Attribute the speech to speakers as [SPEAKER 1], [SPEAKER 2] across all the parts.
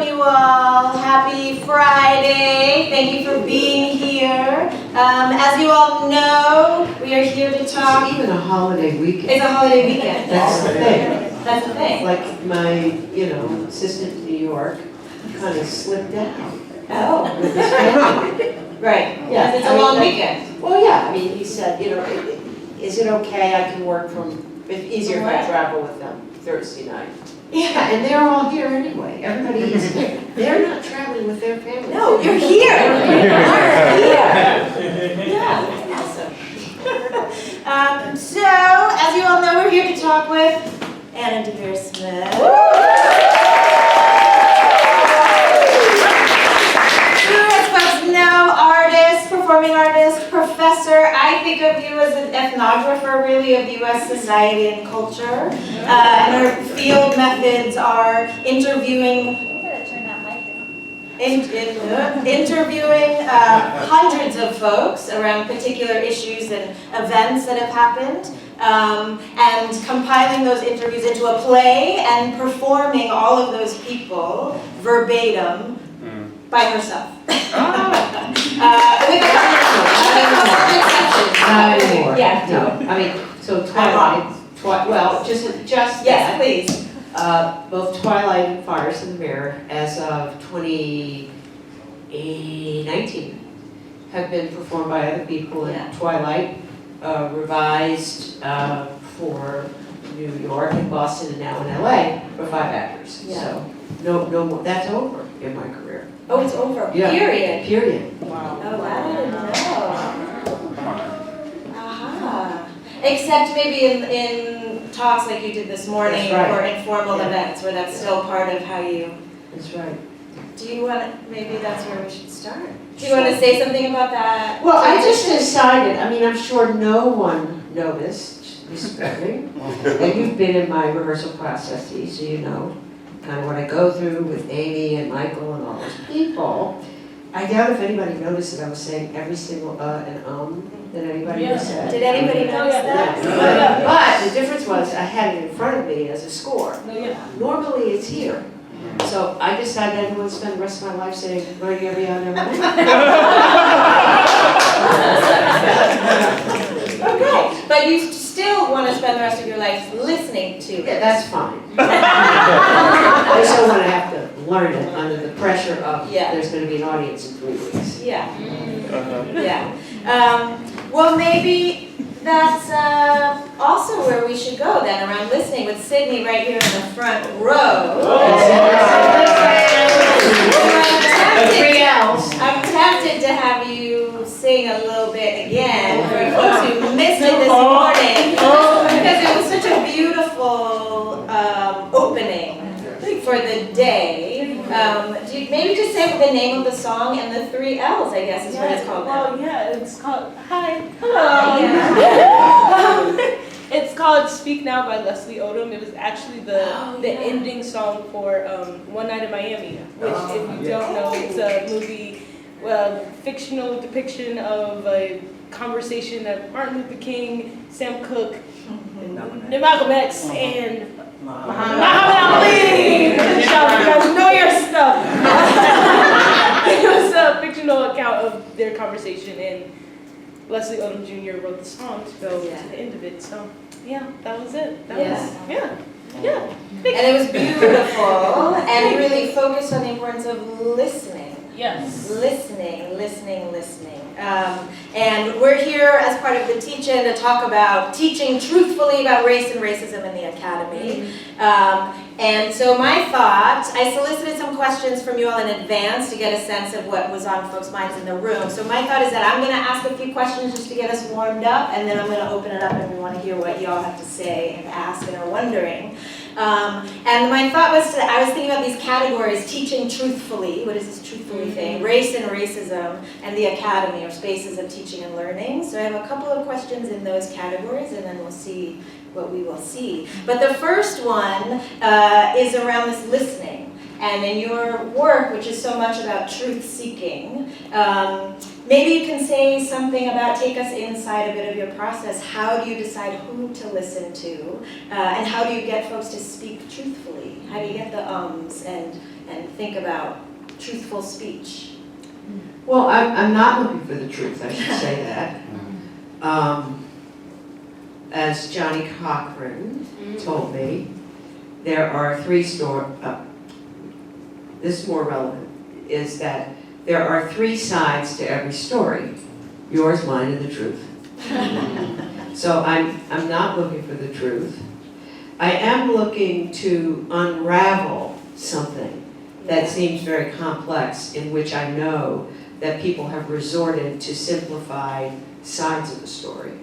[SPEAKER 1] welcome you all. Happy Friday. Thank you for being here. As you all know, we are here to talk.
[SPEAKER 2] It's even a holiday weekend.
[SPEAKER 1] It's a holiday weekend.
[SPEAKER 2] That's the thing.
[SPEAKER 1] That's the thing.
[SPEAKER 2] Like my, assistant in New York kind of slipped out
[SPEAKER 1] Oh,
[SPEAKER 2] with his family.
[SPEAKER 1] right.
[SPEAKER 2] Yeah,
[SPEAKER 1] It's a long weekend.
[SPEAKER 2] Well, yeah, he said, is it okay I can work it's easier if I travel with them Thursday night.
[SPEAKER 1] Yeah.
[SPEAKER 2] And they're all here anyway. Everybody is here. They're not traveling with their families.
[SPEAKER 1] No, you're here. You're here. Yeah. Awesome. So, as you all know, we're here to talk with Deavere Smith. Artist, performing artist, professor. I think of you as an ethnographer, really, of U.S. society and culture. And her field methods are interviewing hundreds of folks around particular issues and events that have happened, and compiling those interviews into a play and performing all of those people verbatim by herself. With a couple of exceptions.
[SPEAKER 2] Not anymore.
[SPEAKER 1] Yeah.
[SPEAKER 2] No, so Twilight, just
[SPEAKER 1] Yes,
[SPEAKER 2] that.
[SPEAKER 1] please.
[SPEAKER 2] Both Twilight and Fires in the Mirror, as of 2019, have been performed by other people.
[SPEAKER 1] Yeah.
[SPEAKER 2] And Twilight revised for New York and Boston and now in LA for 5 actors.
[SPEAKER 1] Yeah.
[SPEAKER 2] So no more. That's over in my career.
[SPEAKER 1] Oh, it's over.
[SPEAKER 2] Yeah.
[SPEAKER 1] Period.
[SPEAKER 2] Period.
[SPEAKER 1] Wow. Oh, I didn't know. Aha. Except maybe in talks like you did this morning,
[SPEAKER 2] That's right.
[SPEAKER 1] or informal events where that's still part of how you.
[SPEAKER 2] That's right.
[SPEAKER 1] Do you want to, maybe that's where we should start? Do you want to say something about that?
[SPEAKER 2] Well, I just decided, I'm sure no one noticed, respecting, and you've been in my rehearsal processes, so you know kind of what I go through with Amy and Michael and all those people. I doubt if anybody noticed that I was saying every single and that anybody has said.
[SPEAKER 1] Did anybody notice that?
[SPEAKER 2] Yeah. But the difference was I had it in front of me as a score. Normally it's here. So I decided I didn't want to spend the rest of my life saying, learning every hour, every minute.
[SPEAKER 1] Okay, but you still want to spend the rest of your life listening to it.
[SPEAKER 2] Yeah, that's fine. I just don't want to have to learn it under the pressure of there's going to be an audience in 3 weeks.
[SPEAKER 1] Yeah. Yeah. Well, maybe that's also where we should go then, around listening with Sydney right here in the front row. I'm tempted to have you sing a little bit again for folks who missed it this morning, because it was such a beautiful opening for the day. Do you maybe just say the name of the song and the 3 L's, I guess is what it's called now.
[SPEAKER 3] Well, yeah, it's called, hello. It's called Speak Now by Leslie Odom. It was actually the ending song for One Night in Miami, which, if you don't know, it's a movie, fictional depiction of a conversation that Martin Luther King, Sam Cooke, Malcolm X, and Muhammad Ali! You guys know your stuff! It was a fictional account of their conversation, and Leslie Odom Jr. wrote the song to go to the end of it. So, yeah, that was it. And
[SPEAKER 1] it was beautiful, and really focused on the importance of listening.
[SPEAKER 3] Yes.
[SPEAKER 1] Listening. And we're here as part of the teach-in to talk about teaching truthfully about race and racism in the academy. And so my thought, I solicited some questions from you all in advance to get a sense of what was on folks' minds in the room. So my thought is that I'm going to ask a few questions just to get us warmed up, and then I'm going to open it up and we want to hear what you all have to say and ask and are wondering. And my thought was I was thinking about these categories: teaching truthfully, what is this truthfully thing, race and racism, and the academy, or spaces of teaching and learning. So I have a couple of questions in those categories, and then we'll see what we will see. But the first one is around this listening. And in your work, which is so much about truth-seeking, maybe you can say something about, take us inside a bit of your process. How do you decide who to listen to? And how do you get folks to speak truthfully? How do you get the ums and and think about truthful speech?
[SPEAKER 2] Well, I'm not looking for the truth, I should say that. As Johnny Cochran told me, there are three this is more relevant, is that there are three sides to every story: yours, mine, and the truth. So I'm not looking for the truth. I am looking to unravel something that seems very complex, in which I know that people have resorted to simplified sides of the story.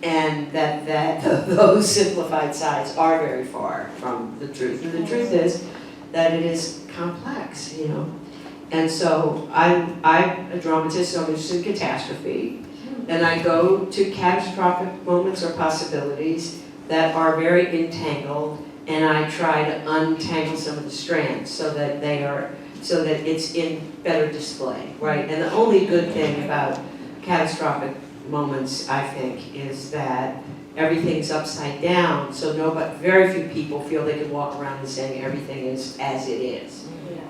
[SPEAKER 2] And that those simplified sides are very far from the truth. And the truth is that it is complex, you know. And so I'm a dramatist, so I'm interested in catastrophe. And I go to catastrophic moments or possibilities that are very entangled, and I try to untangle some of the strands so that it's in better display, right? And the only good thing about catastrophic moments, I think, is that everything's upside down, so very few people feel they can walk around and saying everything is as it is.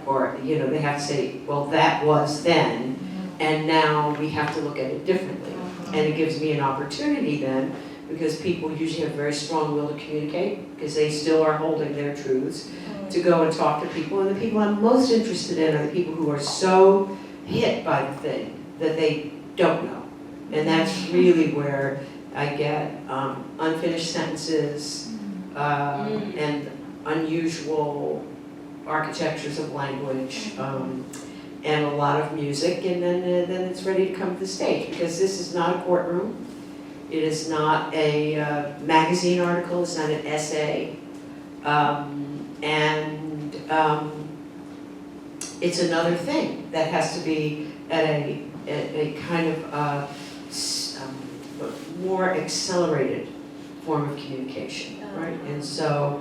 [SPEAKER 2] Or, you know, they have to say, well, that was then, and now we have to look at it differently. And it gives me an opportunity then, because people usually have a very strong will to communicate, because they still are holding their truths, to go and talk to people. And the people I'm most interested in are the people who are so hit by the thing that they don't know. And that's really where I get unfinished sentences and unusual architectures of language, and a lot of music, and then it's ready to come to the stage, because this is not a courtroom. It is not a magazine article. It's not an essay, and it's another thing that has to be at a kind of more accelerated form of communication, right? And so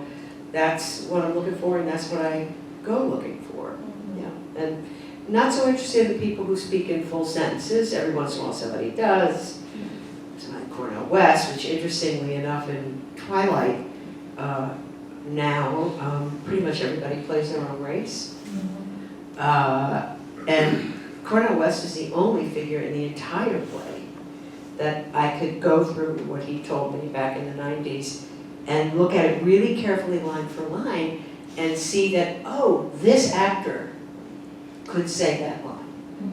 [SPEAKER 2] that's what I'm looking for, and that's what I go looking for. Yeah, and not so interested in the people who speak in full sentences. Every once in a while somebody does. Like Cornel West, which interestingly enough in Twilight now, pretty much everybody plays their own race. And Cornel West is the only figure in the entire play that I could go through what he told me back in the 90s and look at it really carefully line for line and see that, oh, this actor could say that line.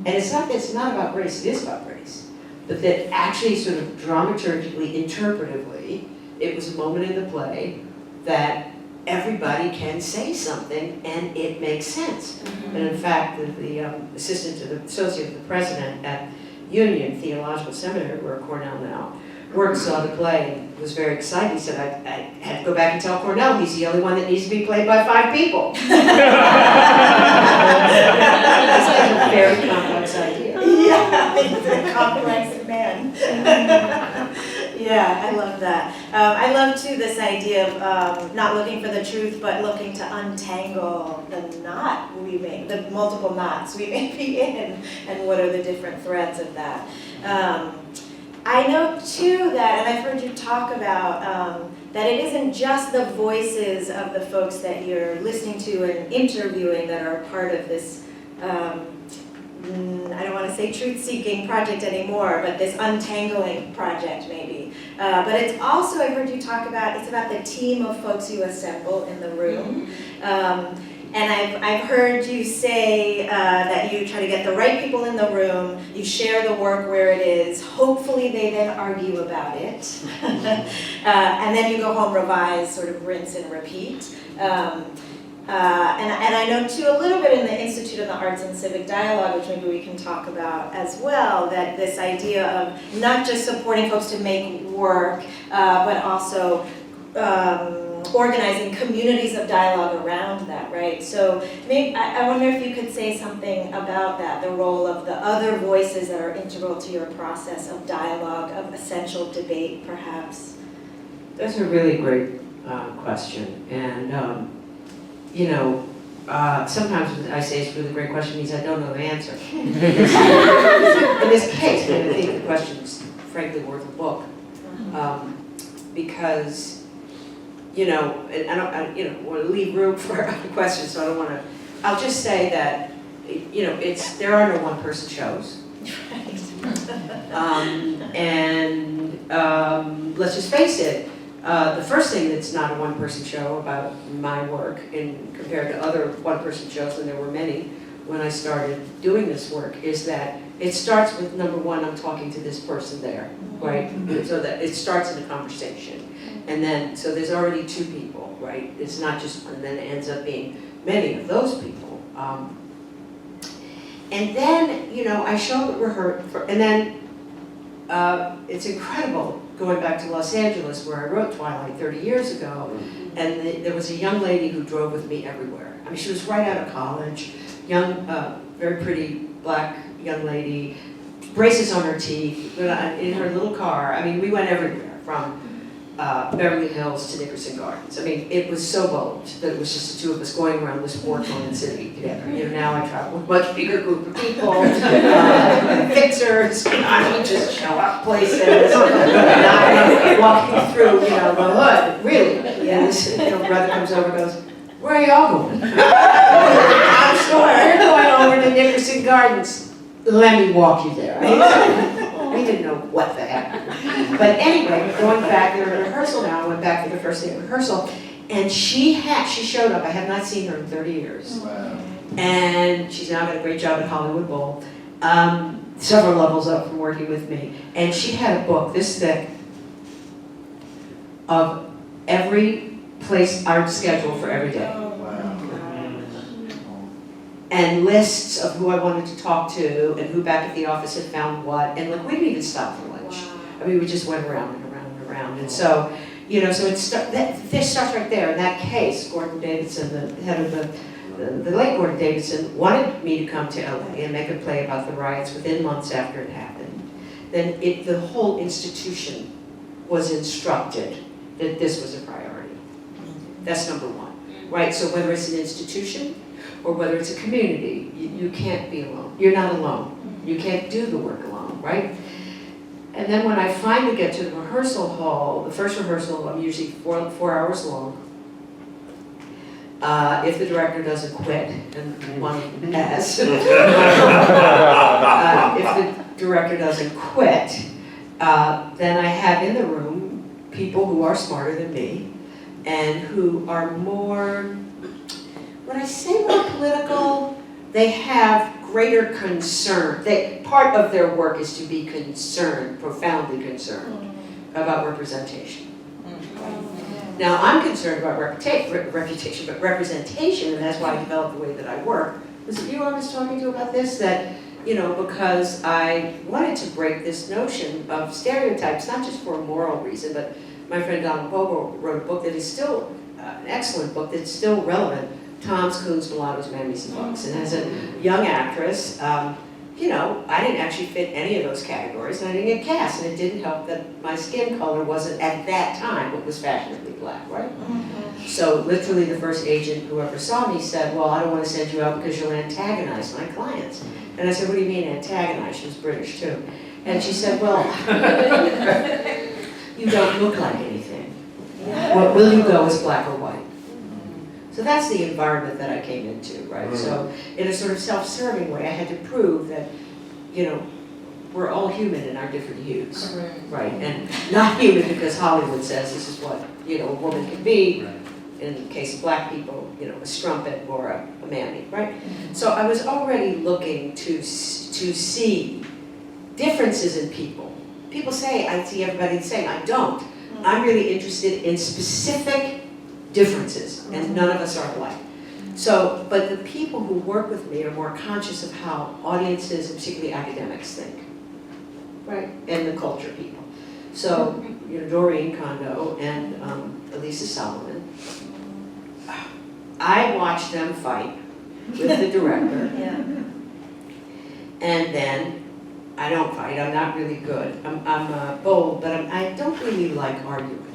[SPEAKER 2] And it's not about race, it is about race. But that actually sort of dramaturgically, interpretively, it was a moment in the play that everybody can say something and it makes sense. And in fact, the assistant to the associate of the president at Union Theological Seminary, where Cornell now works, saw the play and was very excited. He said, I had to go back and tell Cornell he's the only one that needs to be played by 5 people. It's like a very complex idea.
[SPEAKER 1] Yeah, it's a complex man. Yeah, I love that. I love too this idea of not looking for the truth, but looking to untangle the knot the multiple knots we may be in, and what are the different threads of that. I know too that, and I've heard you talk about, that it isn't just the voices of the folks that you're listening to and interviewing that are part of this, I don't want to say truth-seeking project anymore, but this untangling project maybe. But it's also, I heard you talk about, it's about the team of folks you assemble in the room. And I've heard you say that you try to get the right people in the room, you share the work where it is, hopefully they then argue about it, and then you go home, revise, sort of rinse and repeat. And I know too a little bit in the Institute of the Arts and Civic Dialogue, which maybe we can talk about as well, that this idea of not just supporting folks to make work, but also organizing communities of dialogue around that, right? So maybe, I wonder if you could say something about that, the role of the other voices that are integral to your process of dialogue, of essential debate, perhaps.
[SPEAKER 2] That's a really great question. And, you know, sometimes when I say it's a really great question, it means I don't know the answer. In this case, I think the question's frankly worth a book. Because and I don't want to leave room for other questions, so I don't want to, I'll just say that, there are no one-person shows. Let's just face it, the first thing that's not a one-person show about my work compared to other one-person shows, and there were many when I started doing this work, is that it starts with, number one, I'm talking to this person there, right? So that it starts in a conversation. And then, so there's already two people, right? It's not just one, and then it ends up being many of those people. And then, I show up at rehearsal, and then it's incredible going back to Los Angeles where I wrote Twilight 30 years ago, and there was a young lady who drove with me everywhere. I mean, she was right out of college, young, very pretty black young lady, braces on her teeth, in her little car. I mean, we went everywhere, from Beverly Hills to Nickerson Gardens. I mean, it was so bold that it was just the two of us going around this war-torn city together. Now I travel with a much bigger group of people, fixers, I don't just show up places, not walking through, the hood, really. And this, brother comes over and goes, "Where are y'all going?" "I'm sure we're going over to Nickerson Gardens." "Let me walk you there." We didn't know what the heck. But anyway, going back, they're in rehearsal now. I went back for the first day of rehearsal, and she showed up. I have not seen her in 30 years.
[SPEAKER 4] Wow.
[SPEAKER 2] And she's now got a great job at Hollywood Bowl, several levels up from working with me. And she had a book this thick of every place art schedule for every day. And lists of who I wanted to talk to and who back at the office had found what. And we didn't even stop for lunch. I mean, we just went around and around and around. And so, so this starts right there. In that case, Gordon Davidson, the head of the late Gordon Davidson, wanted me to come to LA and make a play about the riots within months after it happened. Then the whole institution was instructed that this was a priority. That's number one, right? So whether it's an institution, or whether it's a community, you can't be alone. You're not alone. You can't do the work alone, right? And then when I finally get to the rehearsal hall, the first rehearsal, I'm usually 4 hours long. If the director doesn't quit, and one has, if the director doesn't quit, then I have in the room people who are smarter than me and who are more, when I say more political, they have greater concern. Part of their work is to be concerned, profoundly concerned, about representation. Now, I'm concerned about reputation, but representation, and that's why I developed the way that I work. Was it you I was talking to about this? That, because I wanted to break this notion of stereotypes, not just for a moral reason, but my friend Donald Bobo wrote a book that is still an excellent book that's still relevant, Tom's, Coons, Mulattoes, Mammies, and Bucks. And as a young actress, I didn't actually fit any of those categories, and I didn't get cast, and it didn't help that my skin color wasn't, at that time, what was fashionably black, right? So literally the first agent who ever saw me said, "Well, I don't want to send you out because you'll antagonize my clients." And I said, "What do you mean antagonize?" She was British too. And she said, "Well, you don't look like anything. Well, will you go as black or white?" So that's the environment that I came into, right? So in a sort of self-serving way, I had to prove that, we're all human in our different hues, right? And not human because Hollywood says this is what, a woman can be. In the case of black people, a strumpet or a mammy, right? So I was already looking to see differences in people. People say, I see everybody the same. I don't. I'm really interested in specific differences, and none of us are alike. So, but the people who work with me are more conscious of how audiences, and particularly academics, think, right? And the culture people. So, Doreen Kondo and Elisa Solomon, I watch them fight with the director, and then I don't fight. I'm not really good. I'm bold, but I don't really like arguing.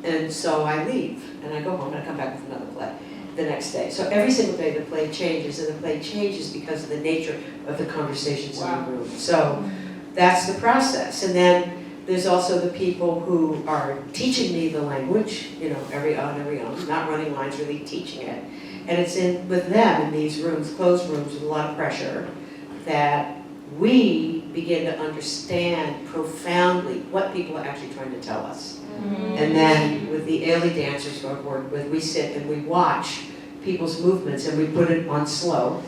[SPEAKER 2] And so I leave, and I go home, and I come back with another play the next day. So every single day the play changes, and the play changes because of the nature of the conversations in the room. So that's the process. And then There's also the people who are teaching me the language, you know, every on, not running lines, really teaching it. And it's with them in these rooms, closed rooms with a lot of pressure, that we begin to understand profoundly what people are actually trying to tell us. Mm-hmm. And then with the Ailey dancers who I've worked with, we sit and we watch people's movements and we put it on slow.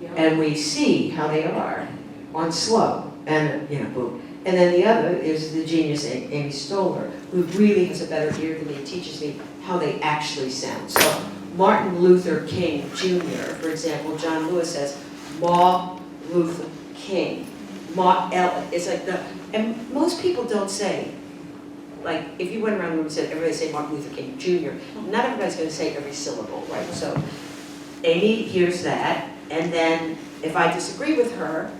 [SPEAKER 2] Yeah. And we see how they are on slow. And, you know, boom. And then the other is the genius Amy Stoller, who really has a better ear than me and teaches me how they actually sound. So Martin Luther King Jr., for example, John Lewis says, Ma Luther King. It's like and most people don't say, like, if you went around the room and said, everybody say Martin Luther King Jr., not everybody's going to say every syllable, right? So Amy hears that, and then if I disagree with her,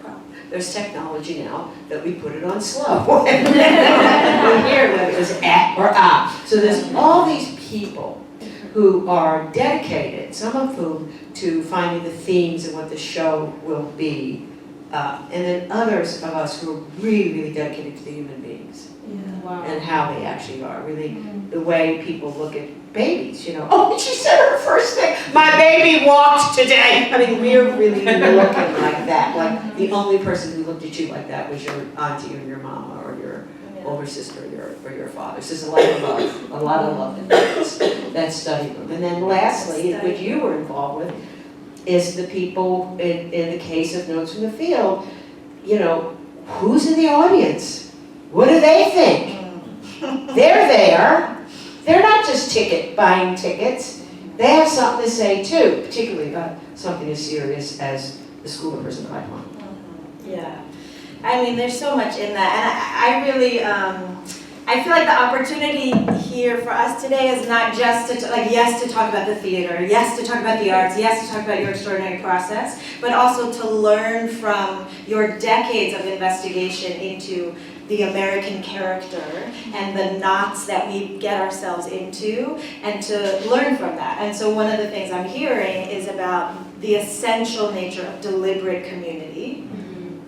[SPEAKER 2] well, there's technology now that we put it on slow. And we hear whether it was or ah. So there's all these people who are dedicated, some of whom, to finding the themes and what the show will be. And then others of us who are really, really dedicated to the human beings.
[SPEAKER 1] Yeah.
[SPEAKER 3] Wow.
[SPEAKER 2] And how they actually are. Really, the way people look at babies, you know. Oh, she said her first thing, my baby walked today. I mean, we're really looking like that. Like, the only person who looked at you like that was your auntie or your mama or your older sister or your father. So there's a lot of love in that study room. And then lastly, which you were involved with, is the people, in the case of Notes from the Field, you know, who's in the audience? What do they think? They're there. They're not just buying tickets. They have something to say too, particularly about something as serious as the School of Prison Pipeline.
[SPEAKER 1] Yeah. I mean, there's so much in that. And I really, I feel like the opportunity here for us today is not just to, yes, to talk about the theater, yes, to talk about the arts, yes, to talk about your extraordinary process, but also to learn from your decades of investigation into the American character and the knots that we get ourselves into, and to learn from that. And so one of the things I'm hearing is about the essential nature of deliberate community.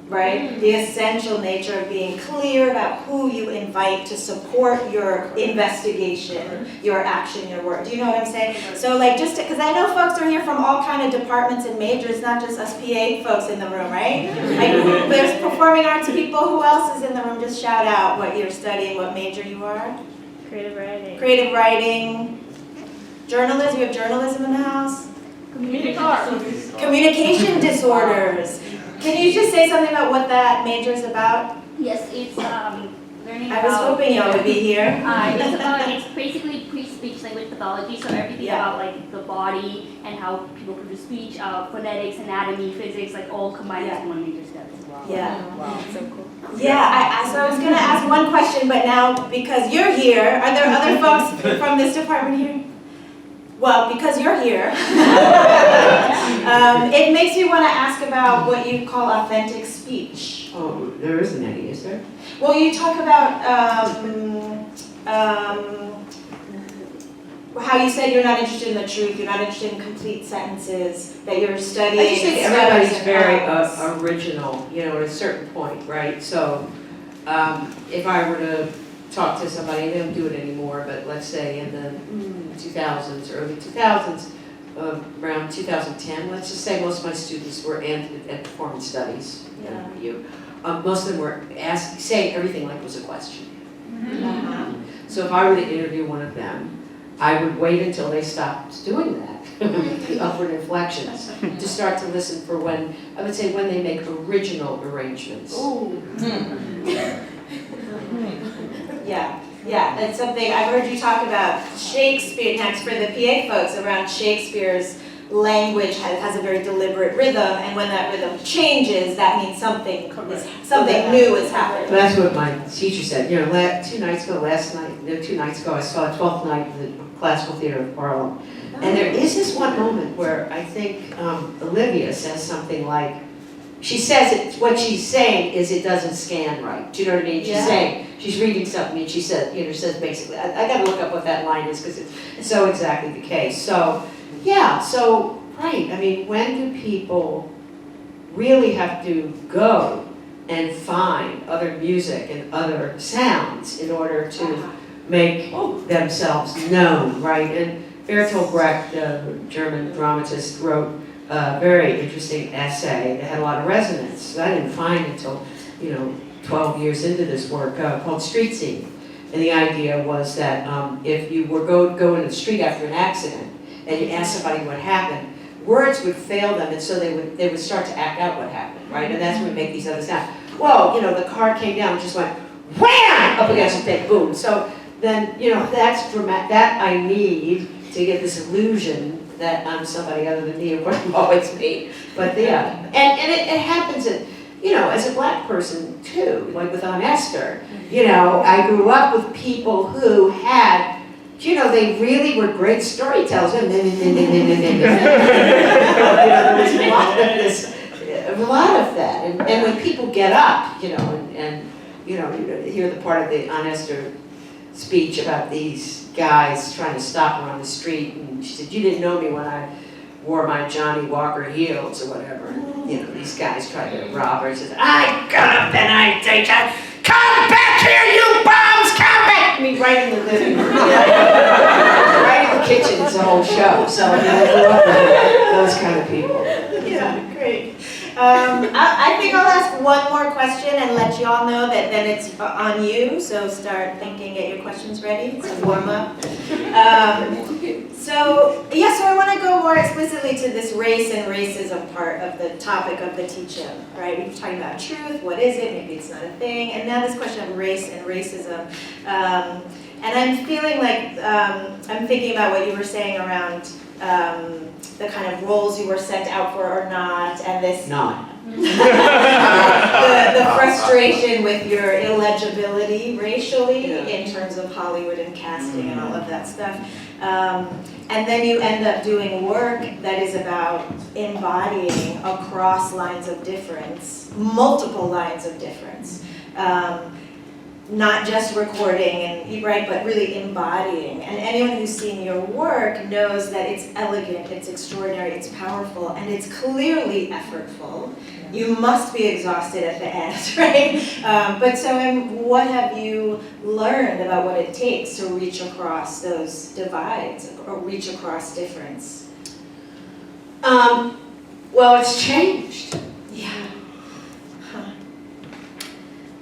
[SPEAKER 1] Right? The essential nature of being clear about who you invite to support your investigation, your action, your work. Do you know what I'm saying? So just because I know folks are here from all kind of departments and majors, not just us PA folks in the room, right? Like, there's performing arts people. Who else is in the room? Just shout out what you're studying, what major you are.
[SPEAKER 3] Creative writing.
[SPEAKER 1] Creative writing. Journalism. You have journalism in the house? Communication disorders. Can you just say something about what that major is about?
[SPEAKER 4] Yes, it's learning
[SPEAKER 1] I was hoping y'all would be here.
[SPEAKER 4] It's basically pre-speech language pathology, so everything about the body and how people produce speech, phonetics, anatomy, physics, all combined into one major step.
[SPEAKER 1] Wow. Yeah.
[SPEAKER 3] Wow, so cool.
[SPEAKER 1] Yeah, so I was going to ask one question, but now because you're here, are there other folks from this department here? Well, because you're here, it makes me want to ask about what you call authentic speech.
[SPEAKER 2] Oh, there isn't any, is there?
[SPEAKER 1] Well, you talk about how you said you're not interested in the truth, you're not interested in complete sentences, that you're studying.
[SPEAKER 2] I just think everybody's very original, at a certain point, right? So if I were to talk to somebody, they don't do it anymore, but let's say in the 2000s, early 2000s, around 2010, let's just say most of my students were at performance studies. Most of them were saying everything like it was a question.
[SPEAKER 1] Mm-hmm.
[SPEAKER 2] So if I were to interview one of them, I would wait until they stopped doing that, the upward inflections, to start to listen for when they make original arrangements.
[SPEAKER 1] Ooh. Yeah, that's something I've heard you talk about. Shakespeare, next for the PA folks, around Shakespeare's language has a very deliberate rhythm, and when that rhythm changes, that means something new is happening.
[SPEAKER 2] Well, that's what my teacher said. 2 nights ago, I saw 12th Night of the Classical Theater of Harlem. And there is this one moment where I think Olivia says something like, she says what she's saying is it doesn't scan right. Do you know what I mean? She's saying, she's reading something and she says, says basically, I got to look up what that line is because it's so exactly the case. So, right. I mean, when do people really have to go and find other music and other sounds in order to make themselves known, right? And Bertolt Brecht, the German dramatist, wrote a very interesting essay that had a lot of resonance that I didn't find until, 12 years into this work, called Street Scene. And the idea was that if you were go in the street after an accident and you asked somebody what happened, words would fail them, and so they would start to act out what happened, right? And that's when we make these other sounds. Well, the car came down and just went wham up against the big boom. So then, that's dramatic. That I need to get this illusion that I'm somebody other than me, it wasn't always me. But yeah, and it happens at, as a black person too, like with Aunt Esther. I grew up with people who had, they really were great storytellers. There was a lot of this, a lot of that. And when people get up, and you hear the part of the Aunt Esther speech about these guys trying to stop her on the street, and she said, "You didn't know me when I wore my Johnny Walker heels or whatever." And, these guys tried to rob her. She said, "I got up and I say, come back here, you bums, come back!" I mean, right in the living room. Right in the kitchen, it's a whole show. So I grew up with those kind of people.
[SPEAKER 1] Yeah, great. I think I'll ask one more question and let you all know that then it's on you. So start thinking, get your questions ready. It's a warm up. So I want to go more explicitly to this race and racism part of the topic of the teach-in, right? We've talking about truth. What is it? Maybe it's not a thing. And now this question of race and racism. And I'm feeling like I'm thinking about what you were saying around the kind of roles you were sent out for or not, and this
[SPEAKER 2] Not.
[SPEAKER 1] the frustration with your illegibility racially in terms of Hollywood and casting and all of that stuff. And then you end up doing work that is about embodying across lines of difference, multiple lines of difference. Not just recording and but really embodying. And anyone who's seen your work knows that it's elegant, it's extraordinary, it's powerful, and it's clearly effortful. You must be exhausted at the end, right? But so what have you learned about what it takes to reach across those divides or reach across difference?
[SPEAKER 2] Well, it's changed.
[SPEAKER 1] Yeah.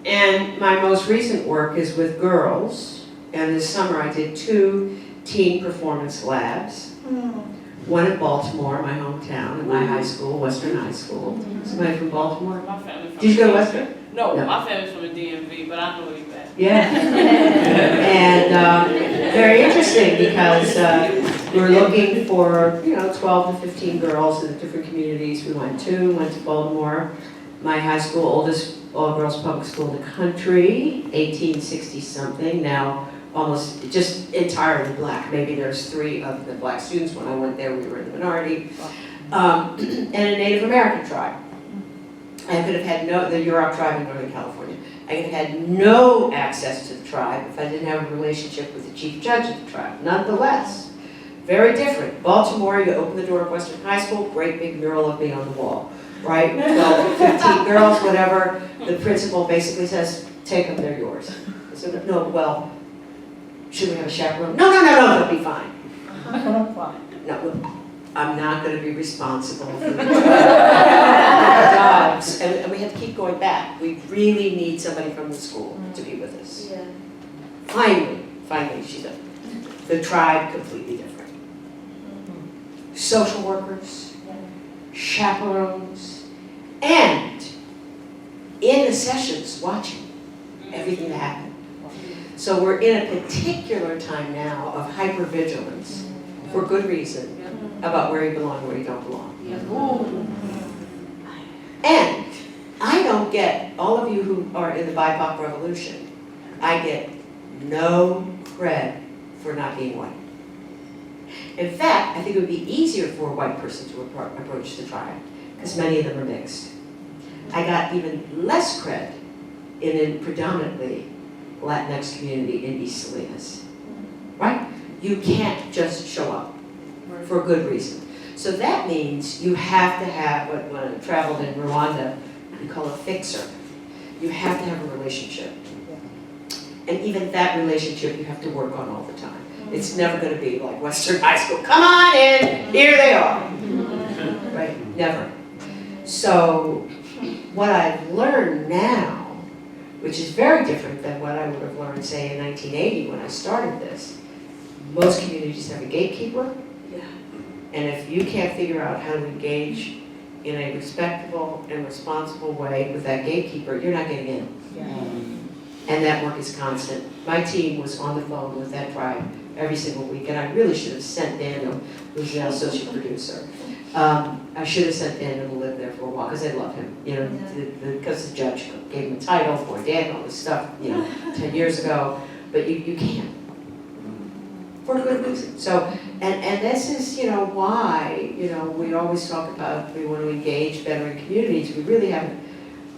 [SPEAKER 2] And my most recent work is with girls, and this summer I did 2 teen performance labs. One in Baltimore, my hometown, and my high school, Western High School. Somebody from Baltimore?
[SPEAKER 5] My family from
[SPEAKER 2] Did you go to Western?
[SPEAKER 5] No,
[SPEAKER 2] No.
[SPEAKER 5] my family's from the DMV, but I know you back.
[SPEAKER 2] Yeah. And very interesting because we were looking for 12 to 15 girls in the different communities we went to Baltimore. My high school, oldest all-girls public school in the country, 1860-something, now almost just entirely black. Maybe there's 3 of the black students. When I went there, we were in the minority. And a Native American tribe. I could have had the Youre tribe in Northern California. I could have had no access to the tribe if I didn't have a relationship with the chief judge of the tribe. Nonetheless, very different. Baltimore, you open the door of Western High School, great big mural of me on the wall. Right? 12, 15 girls, whatever. The principal basically says, take them, they're yours. I said, no, well, should we have a chaperone? No, they'll be fine. No, I'm not going to be responsible for the jobs. And we have to keep going back. We really need somebody from the school to be with us.
[SPEAKER 1] Yeah.
[SPEAKER 2] Finally, she said, the tribe completely different. Social workers, chaperones, and in the sessions watching everything that happened. So we're in a particular time now of hypervigilance, for good reason, about where you belong and where you don't belong. And I don't get, all of you who are in the BIPOC revolution, I get no cred for not being white. In fact, I think it would be easier for a white person to approach the tribe, because many of them are mixed. I got even less cred in a predominantly Latinx community in East Salinas, right? You can't just show up for a good reason. So that means you have to have what, when I traveled in Rwanda, we call a fixer. you have to have a relationship. And even that relationship you have to work on all the time. It's never going to be like Western High School, come on in, here they are. Right, never. So what I've learned now, which is very different than what I would have learned, say, in 1980 when I started this, most communities have a gatekeeper.
[SPEAKER 1] Yeah.
[SPEAKER 2] And if you can't figure out how to engage in a respectable and responsible way with that gatekeeper, you're not getting in. And that work is constant. My team was on the phone with that tribe every single week, and I really should have sent Daniel, who's the associate producer. I should have sent Daniel to live there for a while, because I love him, you know, because the judge gave him a title for Daniel, this stuff, you know, 10 years ago, but you can't. For good reason. So, and this is, you know, why, you know, we always talk about we want to engage better in communities. We really haven't,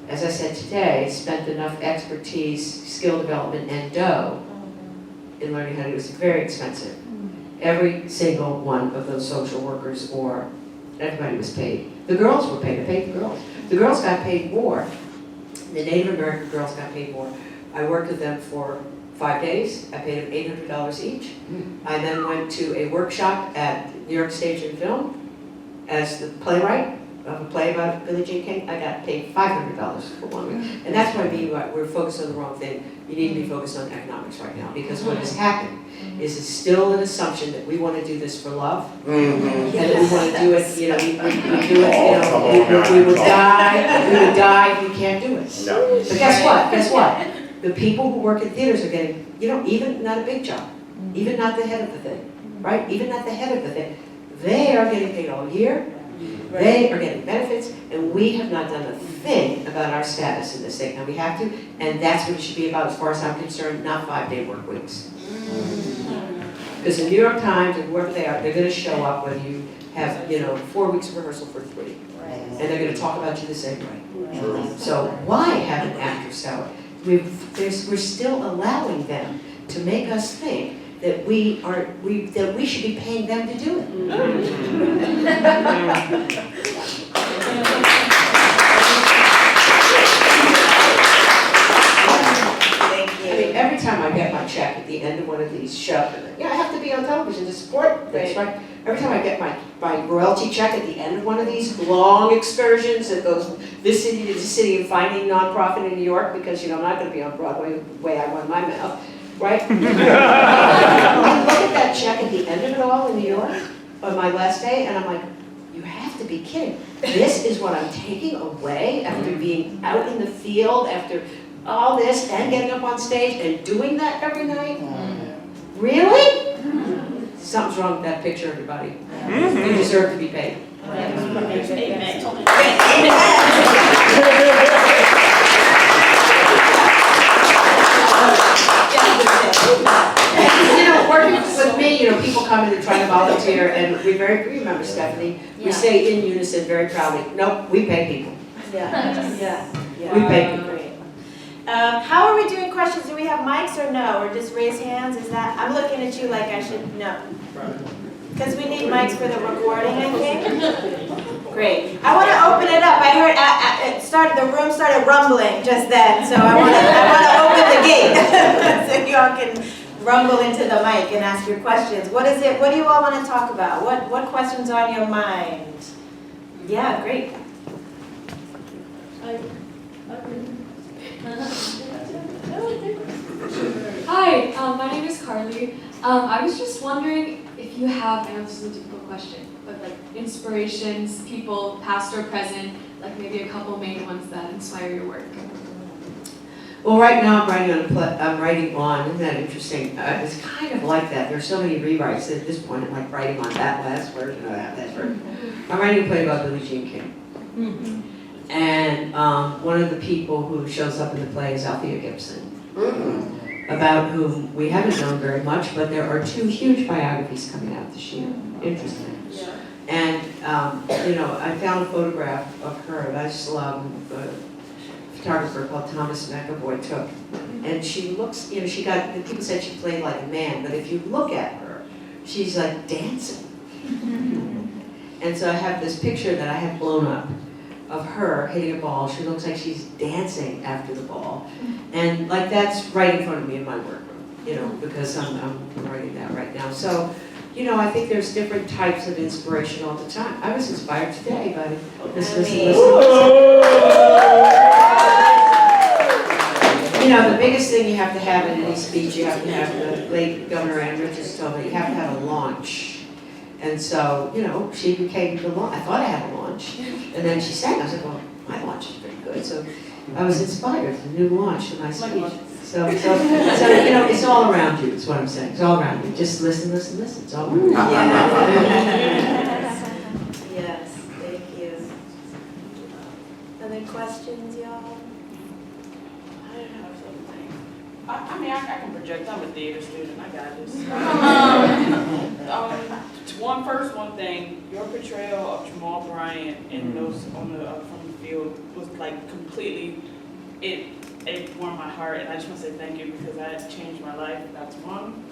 [SPEAKER 2] as I said today, spent enough expertise, skill development, and dough in learning how to do it. It's very expensive. Every single one of those social workers, or everybody was paid. The girls were paid. I paid the girls. The girls got paid more. The Native American girls got paid more. I worked with them for 5 days. I paid them $800 each. I then went to a workshop at New York Stage and Film as the playwright of a play about Billie Jean King. I got paid $500 for 1 week. And that's what I mean, we're focused on the wrong thing. You need to be focused on economics right now, because what has happened is it's still an assumption that we want to do this for love, and that we want to do it, you know, we do it, you know, we would die if we can't do it.
[SPEAKER 6] No.
[SPEAKER 2] But guess what? The people who work in theaters are getting, you know, even not a big job, even not the head of the thing, right? Even not the head of the thing. They are getting paid all year. They are getting benefits, and we have not done a thing about our status in this thing. Now we have to, and that's what it should be about, as far as I'm concerned, not 5-day work weeks. Because the New York Times and whoever they are, they're going to show up whether you have, you know, 4 weeks of rehearsal for 3. And they're going to talk about you the same way. So why have an actress salary? We're still allowing them to make us think that we should be paying them to do it. I mean, every time I get my check at the end of one of these shows, I have to be on television to support this, right? Every time I get my royalty check at the end of one of these long excursions that goes this city to this city and finding nonprofit in New York, because, you know, I'm not going to be on Broadway the way I run my mouth, right? I look at that check at the end of it all in New York on my last day, and I'm like, you have to be kidding. This is what I'm taking away after being out in the field, after all this, and getting up on stage and doing that every night? Really? Something's wrong with that picture, everybody. You deserve to be paid. You know, working with me, you know, people come in and try to volunteer, and we remember, Stephanie, we say in unison very proudly, nope, we pay people.
[SPEAKER 1] Yeah.
[SPEAKER 2] We pay people.
[SPEAKER 1] How are we doing questions? Do we have mics or no? Or just raise hands? Is that, I'm looking at you like I should know. Because we need mics for the recording, I think. Great. I want to open it up. I heard the room started rumbling just then, so I want to open the gate so y'all can rumble into the mic and ask your questions. What is it? What do you all want to talk about? What questions are on your mind? Yeah, great.
[SPEAKER 7] Hi, my name is Carly. I was just wondering if you have, I know this is a difficult question, but like inspirations, people, past or present, like maybe a couple main ones that inspire your work.
[SPEAKER 2] Well, right now I'm writing on, isn't that interesting? It's kind of like that. There's so many rewrites that at this point I'm like writing on that last version or that last version. I'm writing a play about Billie Jean King. And one of the people who shows up in the play is Althea Gibson, about whom we haven't known very much, but there are 2 huge biographies coming out this year. Interesting.
[SPEAKER 1] Yeah.
[SPEAKER 2] And, you know, I found a photograph of her, and I just love a photographer called Thomas McAvoy took. And she looks, you know, people said she played like a man, but if you look at her, she's like dancing. And so I have this picture that I have blown up of her hitting a ball. She looks like she's dancing after the ball. And like that's right in front of me in my workroom, you know, because I'm writing that right now. So, you know, I think there's different types of inspiration all the time. I was inspired today by this. You know, the biggest thing you have to have in any speech, you have to have, the late Governor Ann Richards told me, you have to have a launch. And so, you know, she became the launch. I thought I had a launch. And then she sang. I was like, well, my launch is pretty good. So I was inspired, the new launch of my speech. So you know, it's all around you, is what I'm saying. It's all around you. Just listen. It's all around you.
[SPEAKER 1] Yes, thank you. Other questions, y'all?
[SPEAKER 5] I have something. I mean, I can project. I'm a theater student. I got this. One thing. Your portrayal of Jamal Bryant in those from the field was like completely. It warmed my heart, and I just want to say thank you because that changed my life. That's one.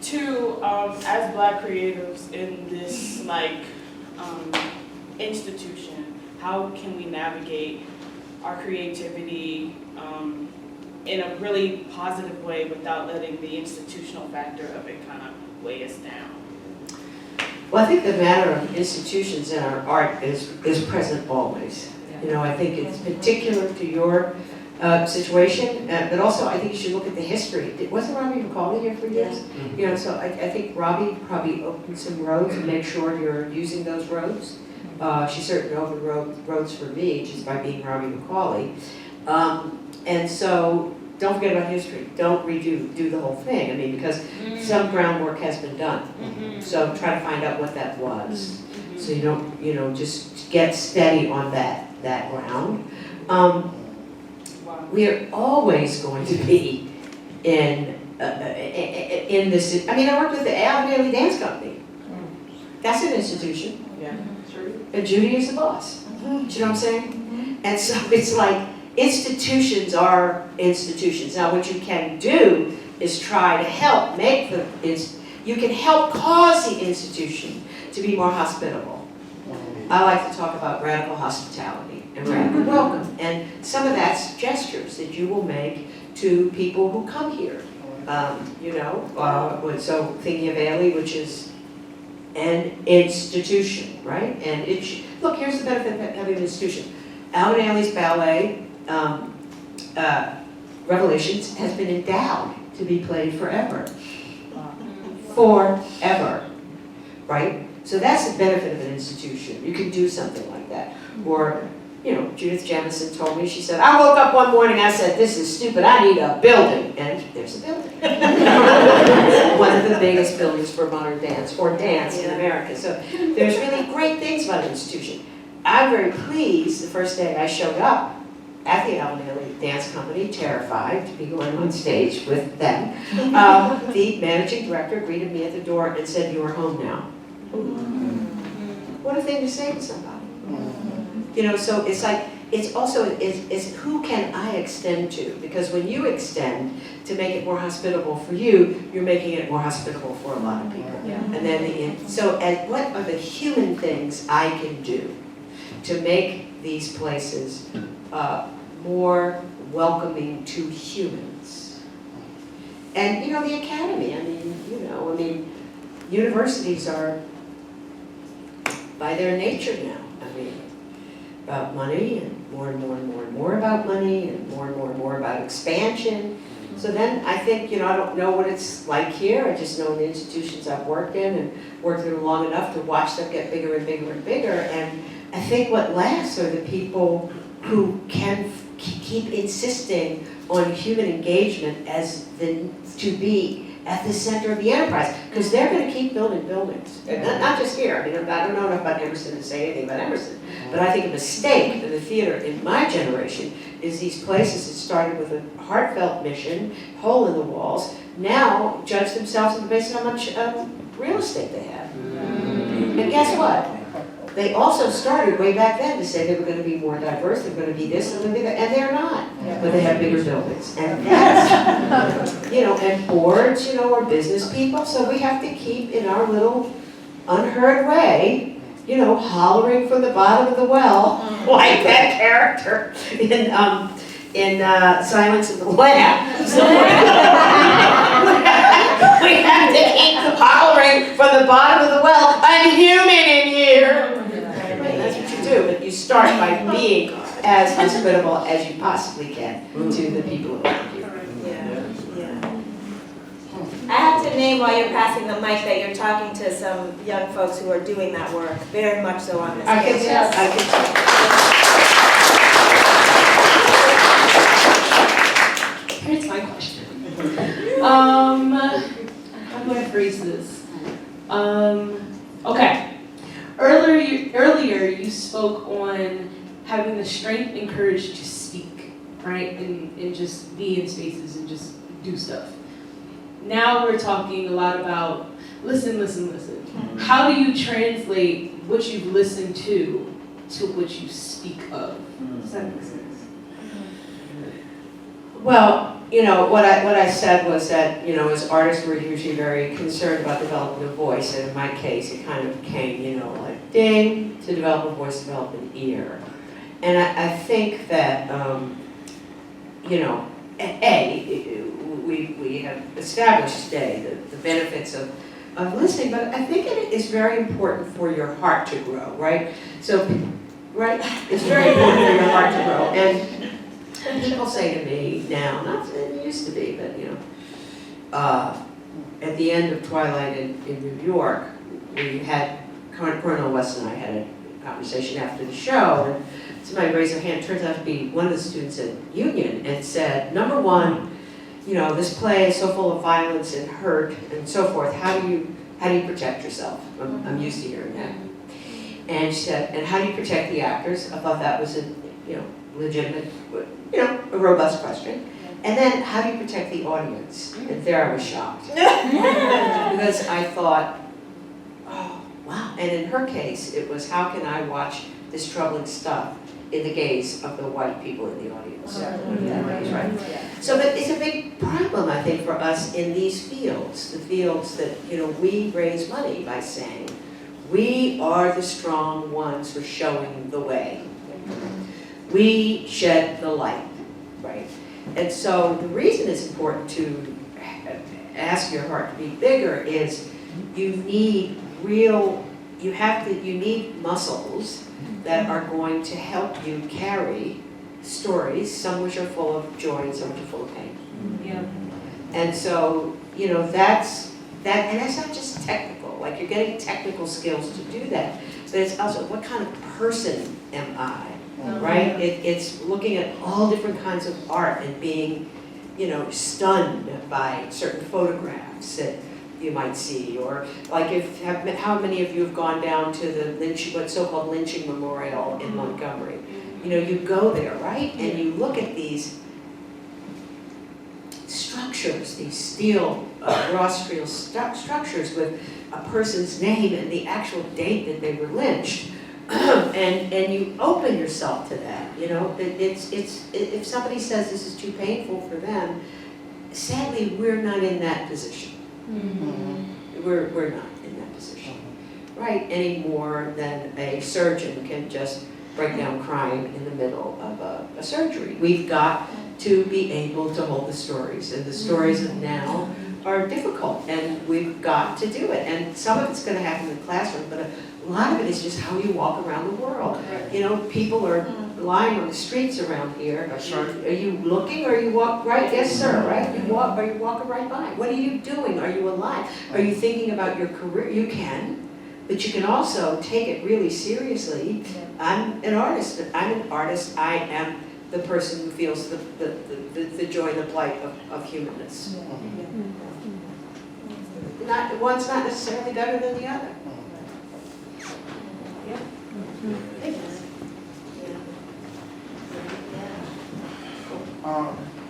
[SPEAKER 5] Two, as Black creatives in this institution, how can we navigate our creativity in a really positive way without letting the institutional factor of it kind of weigh us down?
[SPEAKER 2] Well, I think the matter of institutions in our art is present always. You know, I think it's particular to your situation, but also I think you should look at the history. Wasn't Robbie McCauley here for years?
[SPEAKER 1] Yeah.
[SPEAKER 2] You know, so I think Robbie probably opened some roads and make sure you're using those roads. She certainly opened roads for me just by being Robbie McCauley. And so don't forget about history. Don't do the whole thing. I mean, because some groundwork has been done. So try to find out what that was. So you don't, you know, just get steady on that ground. We are always going to be in this. I mean, I worked with the Alvin Ailey Dance Company. That's an institution.
[SPEAKER 5] Yeah, true.
[SPEAKER 2] And Judy is the boss. Do you know what I'm saying? And so it's like institutions are institutions. Now, what you can do is try to help make you can help cause the institution to be more hospitable. I like to talk about radical hospitality and radical welcome. And some of that's gestures that you will make to people who come here. You know, so thinking of Ailey, which is an institution, right? And look, here's the benefit of having an institution. Alvin Ailey's ballet, Revelations, has been endowed to be played forever. Forever, right? So that's the benefit of an institution. You can do something like that. Or, you know, Judith Jamison told me, she said, I woke up one morning, I said, this is stupid, I need a building. And there's a building. One of the biggest buildings for modern dance, or dance in America. So there's really great things about an institution. I'm very pleased the first day I showed up at the Alvin Ailey Dance Company, terrified to be going on stage with them. The managing director greeted me at the door and said, you are home now. What a thing to say to somebody. You know, so it's like, it's also, it's who can I extend to? Because when you extend to make it more hospitable for you, you're making it more hospitable for a lot of people.
[SPEAKER 1] Yeah.
[SPEAKER 2] And then, what are the human things I can do to make these places more welcoming to humans? And, you know, the academy, universities are, by their nature now, about money, and more about money, and more about expansion. So then I think, you know, I don't know what it's like here. I just know the institutions I've worked in and worked in them long enough to watch them get bigger and bigger and bigger. And I think what lasts are the people who can keep insisting on human engagement to be at the center of the enterprise, because they're going to keep building buildings. Not just here. I mean, I don't know enough about Emerson to say anything about Emerson, but I think a mistake of the theater in my generation is these places that started with a heartfelt mission, hole in the walls, now judge themselves based on how much real estate they have. And guess what? They also started way back then to say they were going to be more diverse, they're going to be this, and they're not. But they have bigger buildings. And that's, you know, and boards, you know, are business people, so we have to keep in our little unheard way hollering from the bottom of the well, like that character in Silence of the Lambs. So we have to keep hollering from the bottom of the well, I'm human in here. Right, that's what you do, but you start by being as hospitable as you possibly can to the people around you.
[SPEAKER 1] I have to name while you're passing the mic that you're talking to some young folks who are doing that work, very much so on this campus.
[SPEAKER 2] I can
[SPEAKER 6] Here's my question. How do I phrase this? Okay. Earlier you spoke on having the strength and courage to speak, right? And just be in spaces and just do stuff. Now we're talking a lot about listen. How do you translate what you've listened to what you speak of? Does that make sense?
[SPEAKER 2] Well, what I said was that, as artists, we're usually very concerned about developing a voice, and in my case, it kind of came, like ding, to develop a voice, develop an ear. And I think that, we have established today the benefits of listening, but I think it is very important for your heart to grow, right? So, right, it's very important for your heart to grow. And people say to me now, not that it used to be, but at the end of Twilight in New York, we had, Cornel West and I had a conversation after the show, and somebody raised their hand, turns out to be one of the students at Union, and said, number one, this play is so full of violence and hurt and so forth, how do you protect yourself? I'm used to hearing that. And she said, and how do you protect the actors? I thought that was a legitimate, a robust question. And then, how do you protect the audience? And there I was shocked. Because I thought, oh, wow. And in her case, it was, how can I watch this troubling stuff in the gaze of the white people in the audience? Right? So, but it's a big problem, I think, for us in these fields, the fields that, we raise money by saying, we are the strong ones for showing the way. We shed the light, right? And so the reason it's important to ask your heart to be bigger is you need you need muscles that are going to help you carry stories, some which are full of joy and some which are full of pain.
[SPEAKER 6] Yeah.
[SPEAKER 2] And so, that's not just technical, like you're getting technical skills to do that, but it's also what kind of person am I? Right? It's looking at all different kinds of art and being, stunned by certain photographs that you might see, or like how many of you have gone down to the what's so-called lynching memorial in Montgomery? You go there, right? And you look at these structures, these steel, raw steel structures with a person's name and the actual date that they were lynched. And you open yourself to that, it's if somebody says this is too painful for them, sadly we're not in that position. We're not in that position, right? Any more than a surgeon can just break down crying in the middle of a surgery. We've got to be able to hold the stories, and the stories of now are difficult, and we've got to do it. And some of it's going to happen in the classroom, but a lot of it is just how you walk around the world. People are lying on the streets around here. Are you looking, or you walk right? Yes, sir. Right? You walk, or you walking right by. What are you doing? Are you alive? Are you thinking about your career? You can, but you can also take it really seriously. I'm an artist. I am the person who feels the joy and the plight of humanness. One's not necessarily better than the other.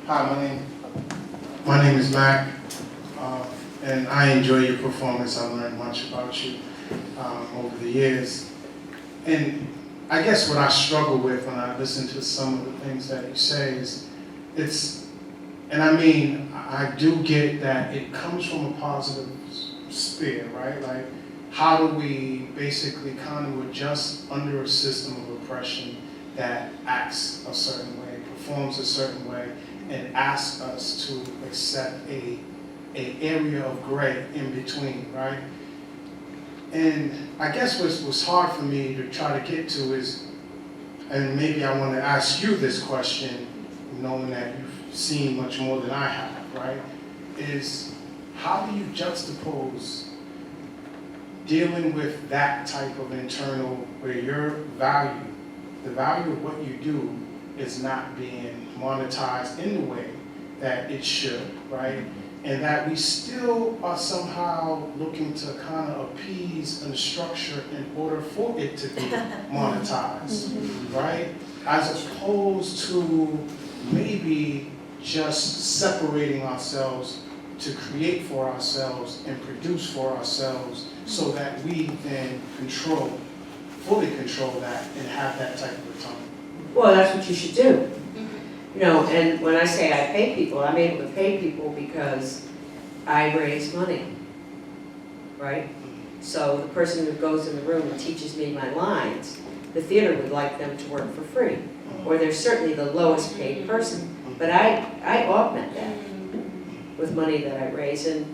[SPEAKER 8] Hi, my name is Mac, and I enjoy your performance. I learned much about you over the years. And I guess what I struggle with when I listen to some of the things that you say is, I do get that it comes from a positive sphere, right? Like how do we basically kind of adjust under a system of oppression that acts a certain way, performs a certain way, and asks us to accept a area of gray in between, right? And I guess what's hard for me to try to get to is, and maybe I want to ask you this question, knowing that you've seen much more than I have, right? Is how do you juxtapose dealing with that type of internal, where your value, the value of what you do is not being monetized in the way that it should, right? And that we still are somehow looking to kind of appease and structure in order for it to be monetized, right? As opposed to maybe just separating ourselves to create for ourselves and produce for ourselves so that we then fully control that and have that type of autonomy.
[SPEAKER 2] Well, that's what you should do. You know, and when I say I pay people, I'm able to pay people because I raise money, right? So the person who goes in the room and teaches me my lines, the theater would like them to work for free. Or they're certainly the lowest paid person. But I augment that with money that I raise. And,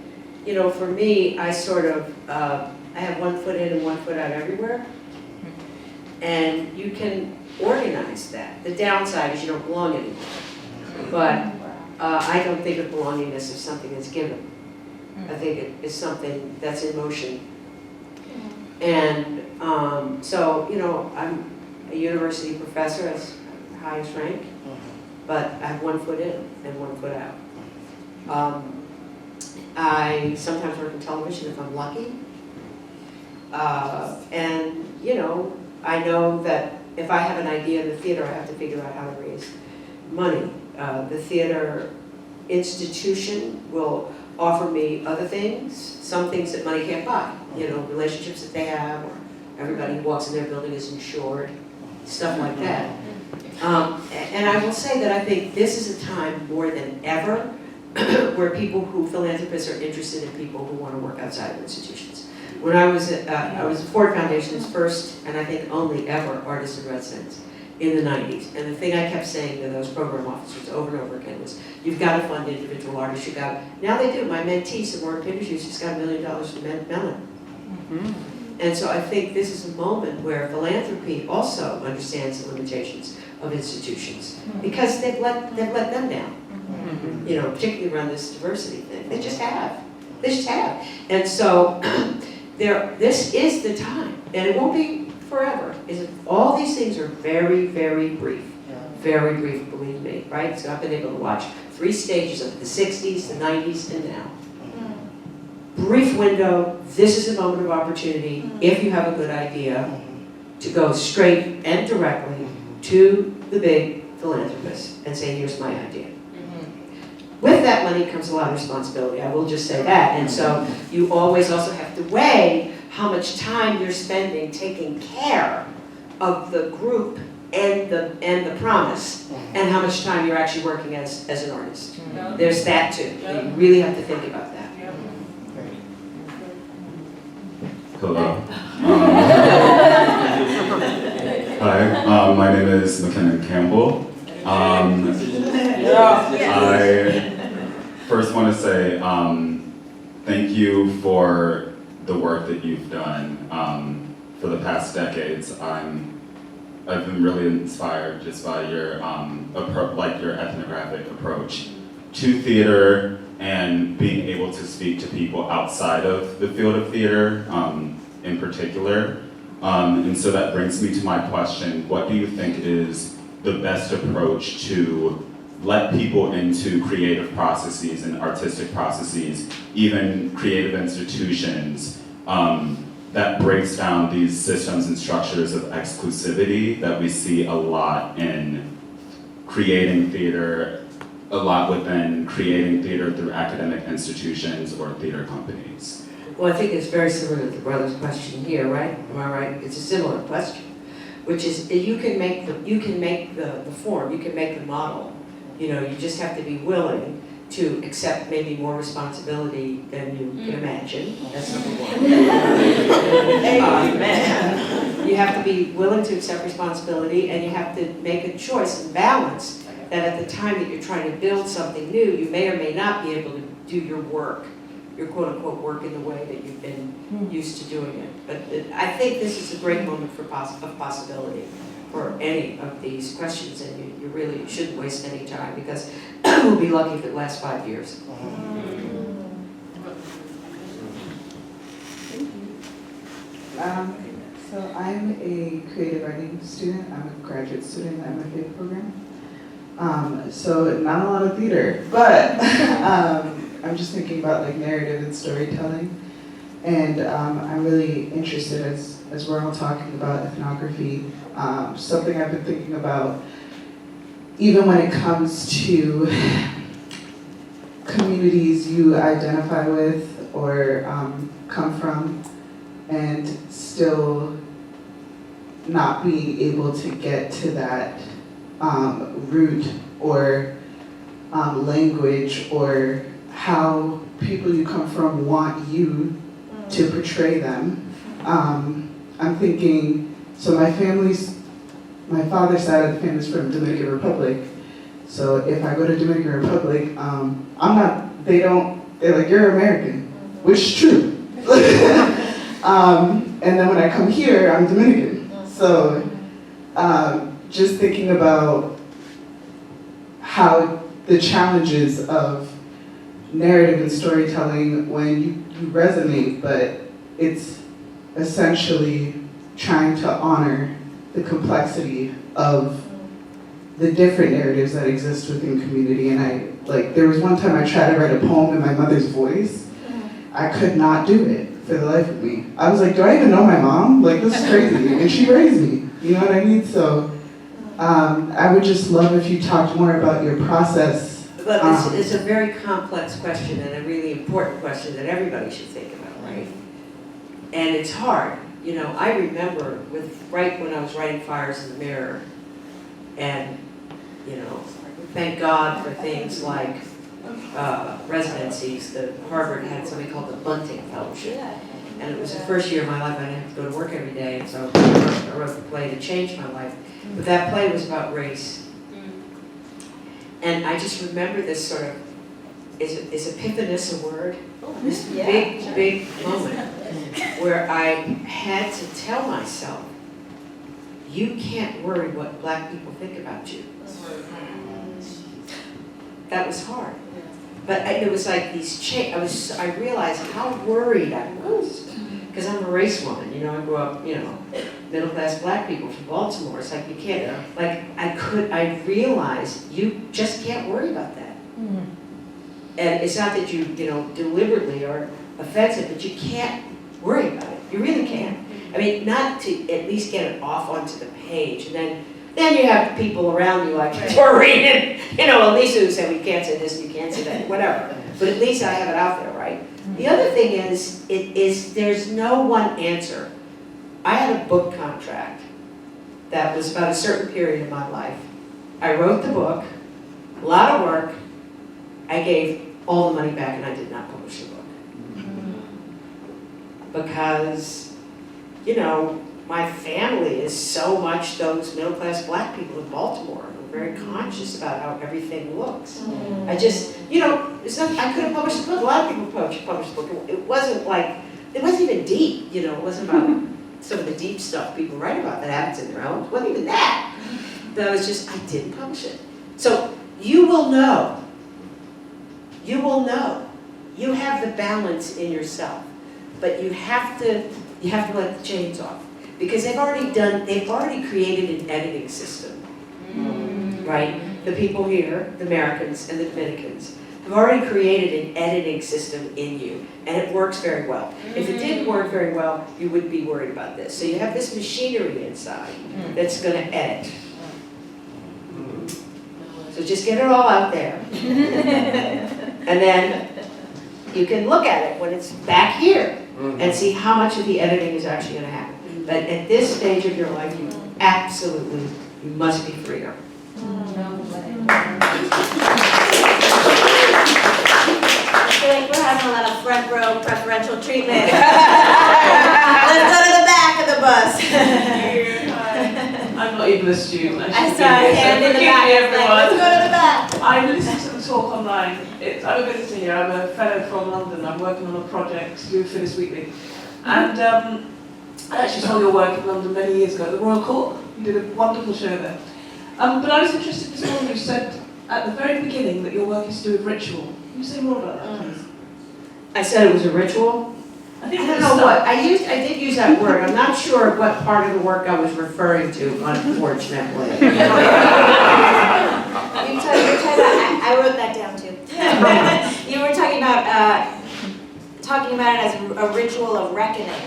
[SPEAKER 2] you know, for me, I sort of, I have 1 foot in and 1 foot out everywhere. And you can organize that. The downside is you don't belong anymore. But I don't think of belongingness as something that's given. I think it is something that's in motion. And so, you know, I'm a university professor, that's highest rank, but I have 1 foot in and 1 foot out. I sometimes work in television if I'm lucky. And, you know, I know that if I have an idea in the theater, I have to figure out how to raise money. The theater institution will offer me other things, some things that money can't buy. You know, relationships that they have, or everybody who walks in their building is insured, stuff like that. And I will say that I think this is a time more than ever where philanthropists are interested in people who want to work outside of institutions. When I was at Ford Foundation's first, and I think only ever, artist in residence in the 90s. And the thing I kept saying to those program officers over and over again was, you've got to fund individual artists. Now they do. My mentee, Samora Pindershus, just got $1 million from Mellon. And so I think this is a moment where philanthropy also understands the limitations of institutions, because they've let them down. You know, particularly around this diversity thing. They just have. And so this is the time, and it won't be forever. All these things are very, very brief. Very brief, believe me, right? So I've been able to watch 3 stages of the 60s, the 90s, and now. Brief window, this is a moment of opportunity, if you have a good idea, to go straight and directly to the big philanthropist and say, here's my idea. With that money comes a lot of responsibility, I will just say that. And so you always also have to weigh how much time you're spending taking care of the group and the promise, and how much time you're actually working as an artist. There's that too. You really have to think about that.
[SPEAKER 9] Hello. Hi, my name is McKinnon Campbell. I first want to say thank you for the work that you've done. For the past decades, I've been really inspired just by your your ethnographic approach to theater and being able to speak to people outside of the field of theater in particular. And so that brings me to my question: what do you think is the best approach to let people into creative processes and artistic processes, even creative institutions, that breaks down these systems and structures of exclusivity that we see a lot in creating theater, a lot within creating theater through academic institutions or theater companies?
[SPEAKER 2] Well, I think it's very similar to the brother's question here, right? Am I right? It's a similar question, which is you can make the form, you can make the model. You know, you just have to be willing to accept maybe more responsibility than you can imagine. That's number one. man. You have to be willing to accept responsibility, and you have to make a choice and balance that at the time that you're trying to build something new, you may or may not be able to do your work, your quote-unquote work in the way that you've been used to doing it. But I think this is a great moment for of possibility for any of these questions, and you really shouldn't waste any time, because we'll be lucky if it lasts 5 years.
[SPEAKER 10] So I'm a creative writing student. I'm a graduate student in the MFA program. So not a lot of theater, but I'm just thinking about like narrative and storytelling. And I'm really interested, as we're all talking about ethnography, something I've been thinking about, even when it comes to communities you identify with or come from, and still not being able to get to that root or language or how people you come from want you to portray them. I'm thinking, so my father's side of the family is from Dominican Republic. So if I go to Dominican Republic, they're like, you're American, which is true. And then when I come here, I'm Dominican. So just thinking about how the challenges of narrative and storytelling when you resonate, but it's essentially trying to honor the complexity of the different narratives that exist within community. And there was one time I tried to write a poem in my mother's voice. I could not do it for the life of me. I was like, do I even know my mom? Like, this is crazy. And she raised me, you know what I mean? So I would just love if you talked more about your process.
[SPEAKER 2] But it's a very complex question and a really important question that everybody should think about, right? And it's hard. You know, I remember right when I was writing Fires in the Mirror, and, you know, thank God for things like residencies. Harvard had something called the Bunting Fellowship. And it was the first year of my life I didn't have to go to work every day, so I wrote the play to change my life. But that play was about race. And I just remember this sort of, is epiphanous a word? This big moment where I had to tell myself, you can't worry what black people think about you. That was hard. But it was like I realized how worried I was. Because I'm a race woman, you know, I grew up, you know, middle class black people from Baltimore. It's like you can't, like I realized you just can't worry about that. And it's not that you deliberately are offensive, but you can't worry about it. You really can't. I mean, not to at least get it off onto the page. And then you have people around you like Doreen and, Elisa who say, we can't say this, you can't say that, whatever. But at least I have it out there, right? The other thing is there's no one answer. I had a book contract that was about a certain period of my life. I wrote the book, a lot of work. I gave all the money back and I did not publish the book. Because, my family is so much those middle-class black people in Baltimore. I'm very conscious about how everything looks. I just, I could have published the book. A lot of people published the book. It wasn't even deep, it wasn't about some of the deep stuff people write about that happens in their own. It wasn't even that. That was just, I didn't publish it. So you will know. You will know. You have the balance in yourself. But you have to let the chains off. Because they've already created an editing system, right? The people here, the Americans and the Dominicans, have already created an editing system in you, and it works very well. If it didn't work very well, you wouldn't be worried about this. So you have this machinery inside that's going to edit. So just get it all out there. And then you can look at it when it's back here and see how much of the editing is actually going to happen. But at this stage of your life, you must be freer.
[SPEAKER 1] I feel like we're having a lot of front row preferential treatment. Let's
[SPEAKER 6] ableist student.
[SPEAKER 1] I saw a hand in the back, I was like, let's go to the back.
[SPEAKER 11] I listened to the talk online. I'm a visitor here. I'm a fellow from London. I'm working on a project to do with Phyllis Wheatley. And I actually saw your work in London many years ago at the Royal Court. You did a wonderful show there. But I was interested this morning, you said at the very beginning that your work is to do with ritual. Can you say more about that, please?
[SPEAKER 2] I said it was a ritual.
[SPEAKER 11] I think
[SPEAKER 2] I don't know what, I did use that word. I'm not sure what part of the work I was referring to, unfortunately.
[SPEAKER 1] You're talking about, I wrote that down too. You were talking about it as a ritual of reckoning,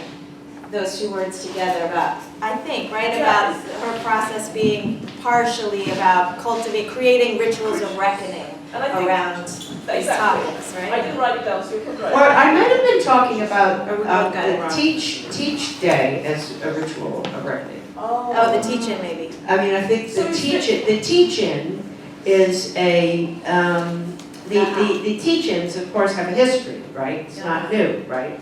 [SPEAKER 1] those two words together, about, I think, right, about her process being partially about creating rituals of reckoning around these topics, right?
[SPEAKER 11] I didn't write it down, so you're right.
[SPEAKER 2] Well, I might have been talking about
[SPEAKER 1] got it
[SPEAKER 2] the
[SPEAKER 1] wrong.
[SPEAKER 2] teach day as a ritual of reckoning.
[SPEAKER 1] Oh, the teach-in maybe.
[SPEAKER 2] I mean, I think
[SPEAKER 11] So
[SPEAKER 2] the teach-in is the teach-ins, of course, have a history, right? It's not new, right?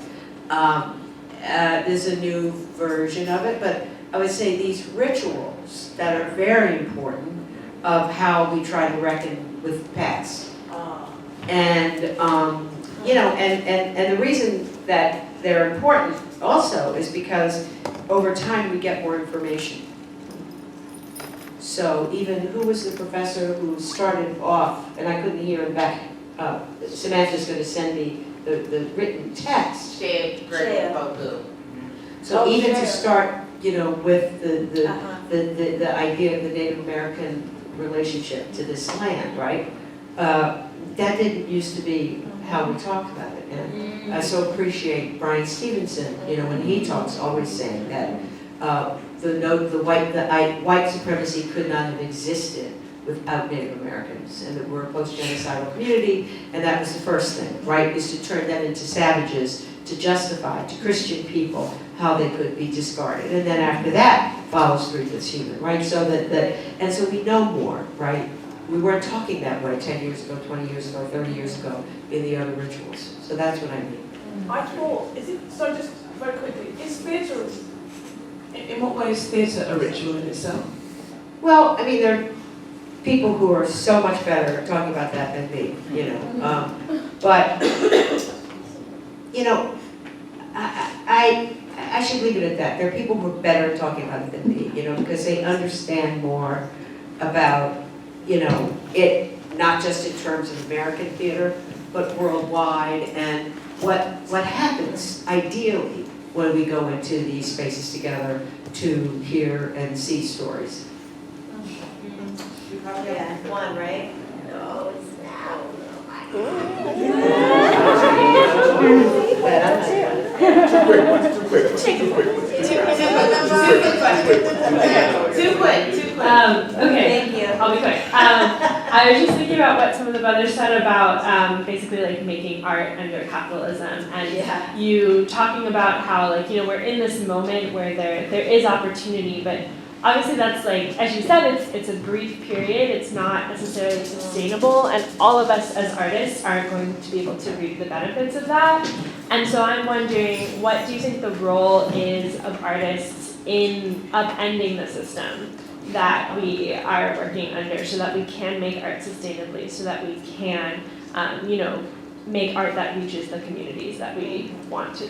[SPEAKER 2] There's a new version of it, but I would say these rituals that are very important of how we try to reckon with the past. And, you know, and the reason that they're important also is because over time we get more information. So even, who was the professor who started off, and I couldn't hear him back, Samantha's going to send me the written text. So even to start, you know, with the idea of the Native American relationship to this land, right? That didn't used to be how we talked about it. And I so appreciate Brian Stevenson, you know, when he talks, always saying that white supremacy could not have existed without Native Americans, and that we're a post-genocidal community, and that was the first thing, right, is to turn them into savages, to justify to Christian people how they could be discarded. And then after that follows through this human, right? So and so we know more, right? We weren't talking that way 10 years ago, 20 years ago, 30 years ago in the other rituals. So that's what I mean.
[SPEAKER 11] I thought, so just very quickly, is theatre, in what way is theatre a ritual in itself?
[SPEAKER 2] Well, I mean, there are people who are so much better at talking about that than me, you know. But, you know, I should leave it at that. There are people who are better at talking about it than me, you know, because they understand more about, you know, it, not just in terms of American theater, but worldwide, and what happens ideally when we go into these spaces together to hear and see stories.
[SPEAKER 1] Yeah, one, right? No, it's now.
[SPEAKER 6] Too quick.
[SPEAKER 3] Okay,
[SPEAKER 1] Thank you.
[SPEAKER 3] I'll be quick. I was just thinking about what some of the brothers said about basically like making art under capitalism, and you talking about how, like, you know, we're in this moment where there is opportunity, but obviously that's, like, as you said, it's a brief period, it's not necessarily sustainable, and all of us as artists aren't going to be able to reap the benefits of that. And so I'm wondering, what do you think the role is of artists in upending the system that we are working under, so that we can make art sustainably, so that we can, you know, make art that reaches the communities that we wanting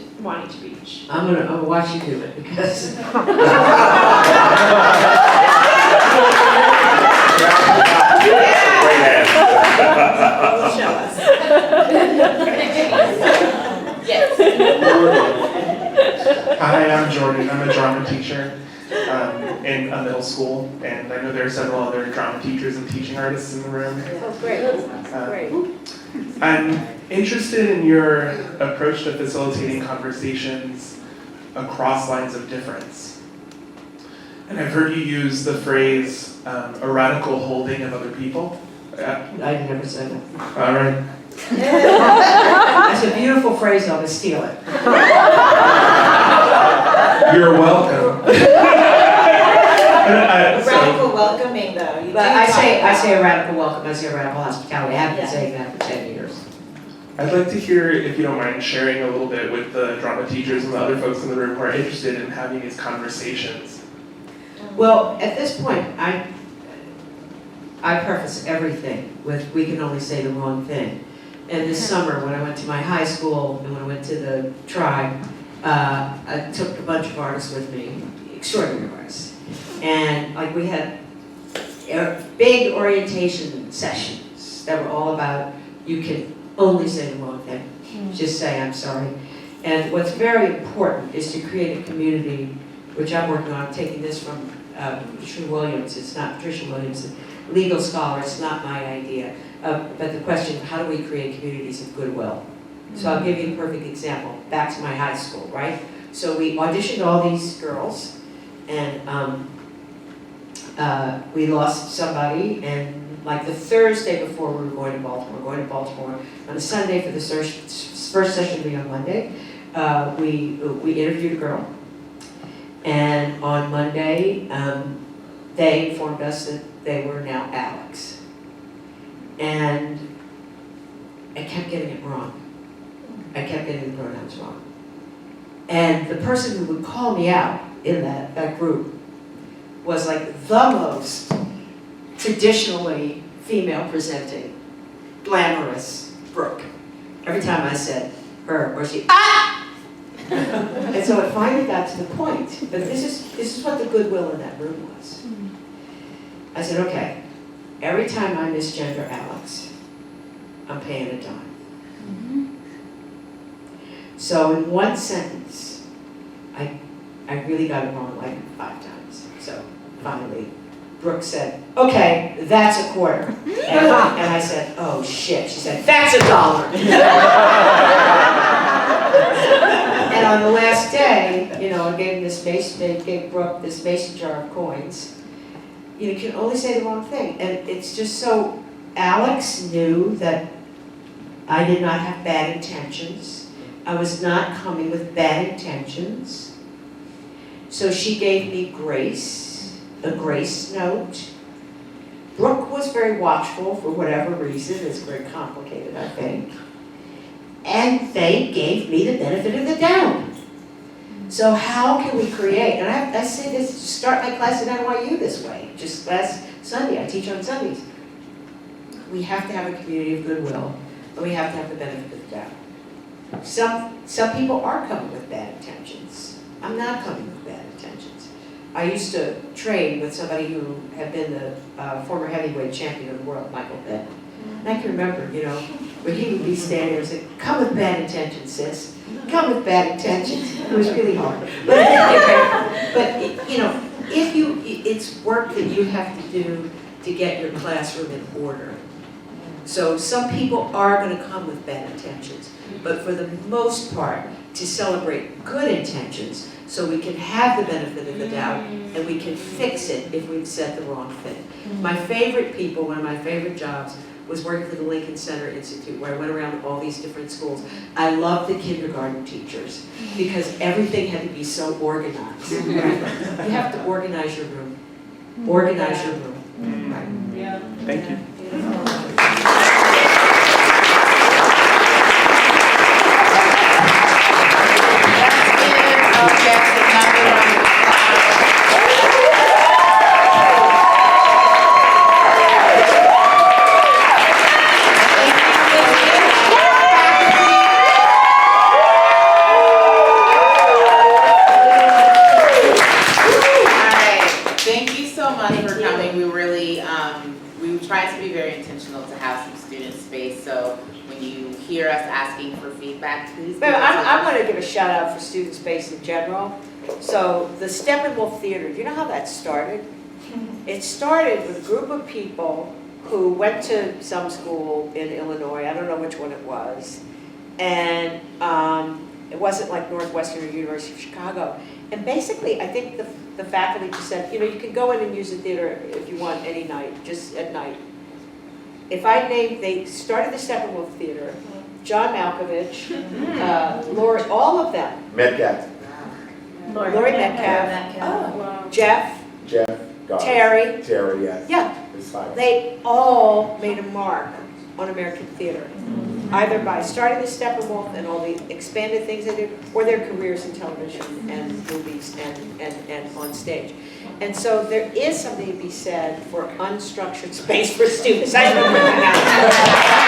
[SPEAKER 3] to reach?
[SPEAKER 2] I'm gonna watch you do it, because
[SPEAKER 1] Show us.
[SPEAKER 12] Hi, I'm Jordan. I'm a drama teacher in a middle school, and I know there are several other drama teachers and teaching artists in the room.
[SPEAKER 1] Oh, great.
[SPEAKER 12] I'm interested in your approach to facilitating conversations across lines of difference. And I've heard you use the phrase, a radical holding of other people.
[SPEAKER 2] I never said that.
[SPEAKER 12] All right.
[SPEAKER 2] That's a beautiful phrase, I'm gonna steal it.
[SPEAKER 12] You're welcome.
[SPEAKER 1] Radical welcoming, though. You
[SPEAKER 2] But
[SPEAKER 1] do
[SPEAKER 2] I
[SPEAKER 1] talk
[SPEAKER 2] say
[SPEAKER 1] about-
[SPEAKER 2] a radical welcome, I say a radical hospitality. I have been saying that for 10 years.
[SPEAKER 12] I'd like to hear, if you don't mind, sharing a little bit with the drama teachers and the other folks in the room who are interested in having these conversations.
[SPEAKER 2] Well, at this point, I preface everything with, we can only say the wrong thing. And this summer, when I went to my high school and when I went to the tribe, I took a bunch of artists with me, extraordinary artists. And like we had big orientation sessions that were all about, you can only say the wrong thing. Just say, I'm sorry. And what's very important is to create a community, which I'm working on, taking this from Patricia Williams. It's not Patricia Williams, a legal scholar, it's not my idea. But the question, how do we create communities of goodwill? So I'll give you a perfect example, back to my high school, right? So we auditioned all these girls, and we lost somebody, and like the Thursday before we were going to Baltimore on a Sunday for the first session being on Monday, we interviewed a girl, and on Monday, they informed us that they were now Alex. And I kept getting it wrong. I kept getting the pronouns wrong. And the person who would call me out in that group was like the most traditionally female presenting, glamorous Brooke. Every time I said her or she, ah! And so it finally got to the point, but this is what the goodwill in that room was. I said, okay, every time I misgender Alex, I'm paying a dime. So in one sentence, I really got it wrong like 5 times. So finally, Brooke said, okay, that's a quarter. And I said, oh shit. She said, that's $1. And on the last day, I gave Brooke this mason jar of coins. You can only say the wrong thing. And it's just so, Alex knew that I did not have bad intentions. I was not coming with bad intentions. So she gave me grace, a grace note. Brooke was very watchful for whatever reason. It's very complicated, I think. And they gave me the benefit of the doubt. So how can we create, and I say this, start my class at NYU this way. Just last Sunday, I teach on Sundays. We have to have a community of goodwill, and we have to have the benefit of the doubt. Some people are coming with bad intentions. I'm not coming with bad intentions. I used to train with somebody who had been the former heavyweight champion of the world, Michael Pitt. And I can remember, when he would be standing there and say, come with bad intentions, sis. Come with bad intentions. It was really hard. But it's work that you have to do to get your classroom in order. So some people are going to come with bad intentions, but for the most part, to celebrate good intentions so we can have the benefit of the doubt and we can fix it if we've said the wrong thing. My favorite people, one of my favorite jobs, was working for the Lincoln Center Institute, where I went around all these different schools. I loved the kindergarten teachers because everything had to be so organized. Right? You have to organize your room. Organize your room. Right?
[SPEAKER 12] Yeah. Thank you.
[SPEAKER 2] I'm going to give a shout out for student space in general. So the Steppenwolf Theater, do you know how that started? It started with a group of people who went to some school in Illinois, I don't know which one it was, and it wasn't like Northwestern or University of Chicago. And basically, I think the faculty just said, you can go in and use the theater if you want any night, just at night. They started the Steppenwolf Theater, John Malkovich, Lori, all of them.
[SPEAKER 13] Metcalf.
[SPEAKER 2] Lori Metcalf.
[SPEAKER 1] Oh, wow.
[SPEAKER 2] Jeff.
[SPEAKER 13] Goss.
[SPEAKER 2] Terry.
[SPEAKER 13] Yes.
[SPEAKER 2] Yeah.
[SPEAKER 13] It's fine.
[SPEAKER 2] They all made a mark on American theater, either by starting the Steppenwolf and all the expanded things they did, or their careers in television and movies and on stage.
[SPEAKER 13] And so there is something to be said for unstructured space for students. I just want to bring that out.